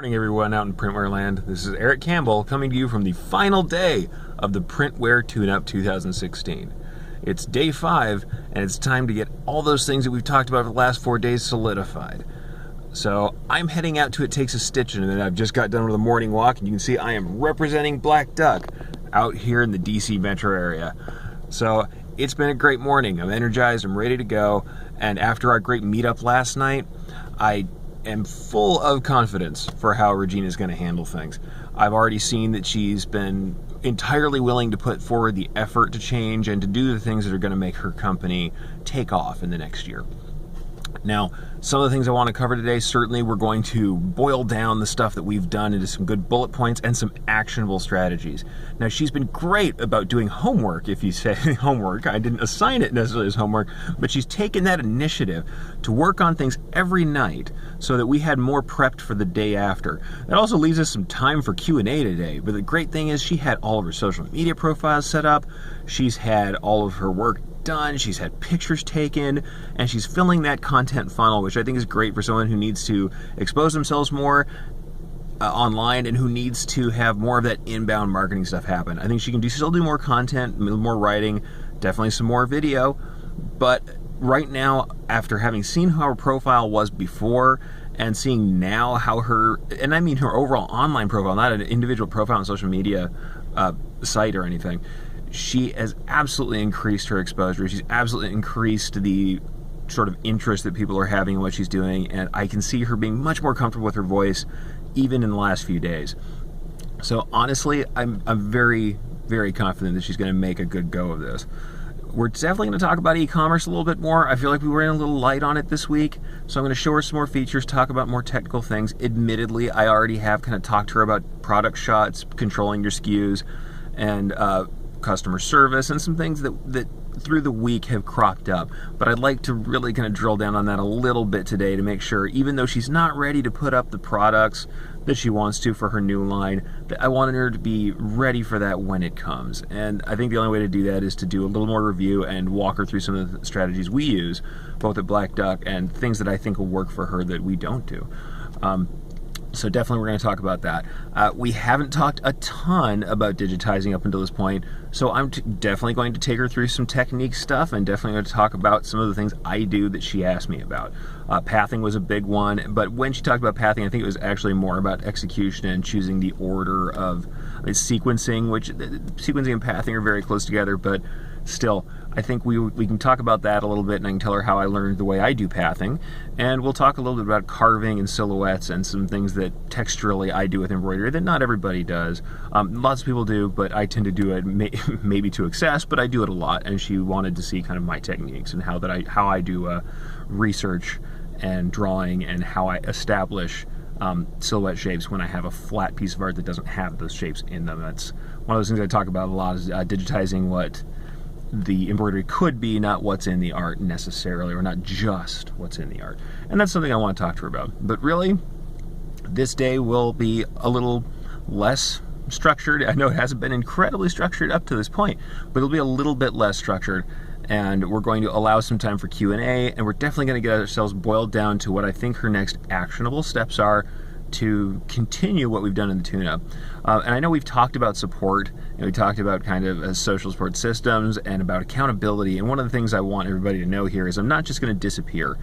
Morning everyone out in Printwear land. This is Erich Campbell coming to you from the final day of the Printwear Tune-Up 2016. It's day 5 and it's time to get all those things that we've talked about for the last 4 days solidified. So I'm heading out to It Takes a Stitch in a minute. I've just got done with a morning walk and you can see I am representing Black Duck out here in the DC metro area. So it's been a great morning. I'm energized, I'm ready to go, and after our great meetup last night, I am full of confidence for how Regina is going to handle things. I've already seen that she's been entirely willing to put forward the effort to change and to do the things that are going to make her company take off in the next year. Now, some of the things I want to cover today, certainly we're going to boil down the stuff that we've done into some good bullet points and some actionable strategies. Now, she's been great about doing homework, if you say homework. I didn't assign it necessarily as homework, but she's taken that initiative to work on things every night so that we had more prepped for the day after. That also leaves us some time for Q&A today, but the great thing is she had all of her social media profiles set up, she's had all of her work done, she's had pictures taken, and she's filling that content funnel, which I think is great for someone who needs to expose themselves more online and who needs to have more of that inbound marketing stuff happen. I think she can still do more content, more writing, definitely some more video, but right now, after having seen how her profile was before and seeing now how her, and I mean her overall online profile, not an individual profile on social media site or anything, she has absolutely increased her exposure. She's absolutely increased the sort of interest that people are having in what she's doing, and I can see her being much more comfortable with her voice even in the last few days. So honestly, I'm very, very confident that she's going to make a good go of this. We're definitely going to talk about e-commerce a little bit more. I feel like we were in a little light on it this week, so I'm going to show her some more features, talk about more technical things. Admittedly, I already have kind of talked to her about product shots, controlling your SKUs, and customer service, and some things that through the week have cropped up. But I'd like to really kind of drill down on that a little bit today to make sure, even though she's not ready to put up the products that she wants to for her new line, that I wanted her to be ready for that when it comes. And I think the only way to do that is to do a little more review and walk her through some of the strategies we use, both at Black Duck, and things that I think will work for her that we don't do. So definitely we're going to talk about that. We haven't talked a ton about digitizing up until this point, so I'm definitely going to take her through some technique stuff and definitely going to talk about some of the things I do that she asked me about. Pathing was a big one, but when she talked about pathing, I think it was actually more about execution and choosing the order of sequencing, which sequencing and pathing are very close together, but still, I think we can talk about that a little bit, and I can tell her how I learned the way I do pathing, and we'll talk a little bit about carving and silhouettes and some things that texturally I do with embroidery that not everybody does. Lots of people do, but I tend to do it maybe to excess, but I do it a lot, and she wanted to see kind of my techniques and how I do research and drawing and how I establish silhouette shapes when I have a flat piece of art that doesn't have those shapes in them. That's one of those things I talk about a lot, is digitizing what the embroidery could be, not what's in the art necessarily, or not just what's in the art. And that's something I want to talk to her about. But really, this day will be a little less structured. I know it hasn't been incredibly structured up to this point, but it'll be a little bit less structured, and we're going to allow some time for Q&A, and we're definitely going to get ourselves boiled down to what I think her next actionable steps are to continue what we've done in the tune-up. And I know we've talked about support, and we talked about kind of social support systems and about accountability, and one of the things I want everybody to know here is I'm not just going to disappear.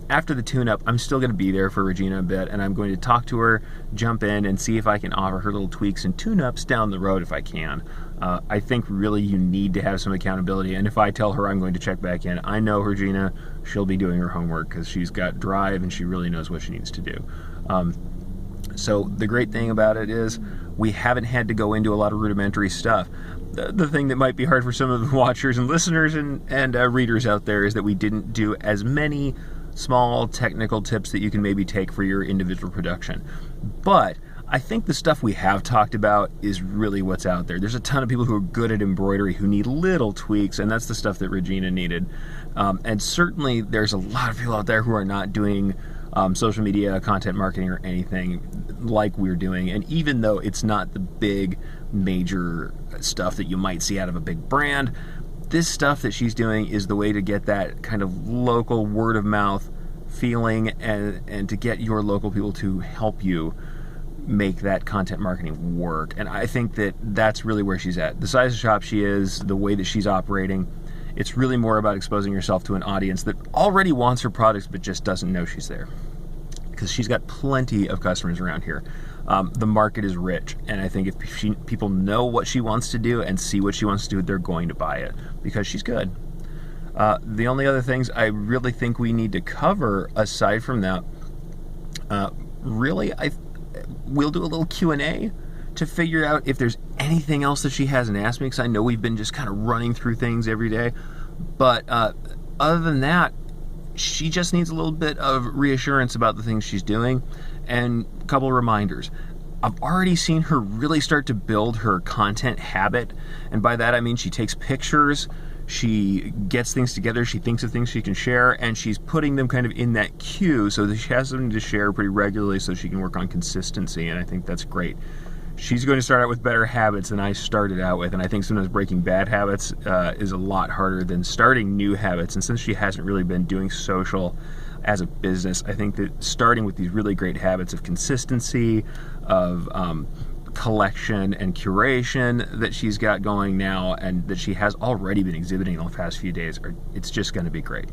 After the tune-up, I'm still going to be there for Regina a bit, and I'm going to talk to her, jump in, and see if I can offer her little tweaks and tune-ups down the road if I can. I think really you need to have some accountability, and if I tell her I'm going to check back in, I know Regina, she'll be doing her homework because she's got drive and she really knows what she needs to do. So the great thing about it is we haven't had to go into a lot of rudimentary stuff. The thing that might be hard for some of the watchers and listeners and readers out there is that we didn't do as many small technical tips that you can maybe take for your individual production. But I think the stuff we have talked about is really what's out there. There's a ton of people who are good at embroidery who need little tweaks, and that's the stuff that Regina needed. And certainly there's a lot of people out there who are not doing social media, content marketing, or anything like we're doing. And even though it's not the big, major stuff that you might see out of a big brand, this stuff that she's doing is the way to get that kind of local word of mouth feeling and to get your local people to help you make that content marketing work. And I think that that's really where she's at. The size of shop she is, the way that she's operating, it's really more about exposing herself to an audience that already wants her products but just doesn't know she's there. Because she's got plenty of customers around here. The market is rich, and I think if people know what she wants to do and see what she wants to do, they're going to buy it because she's good. The only other things I really think we need to cover aside from that, we'll do a little Q&A to figure out if there's anything else that she hasn't asked me, because I know we've been just kind of running through things every day. But other than that, she just needs a little bit of reassurance about the things she's doing and a couple of reminders. I've already seen her really start to build her content habit, and by that I mean she takes pictures, she gets things together, she thinks of things she can share, and she's putting them kind of in that queue so that she has something to share pretty regularly so she can work on consistency, and I think that's great. She's going to start out with better habits than I started out with, and I think sometimes breaking bad habits is a lot harder than starting new habits, and since she hasn't really been doing social as a business, I think that starting with these really great habits of consistency, of collection and curation that she's got going now and that she has already been exhibiting in the past few days, it's just going to be great.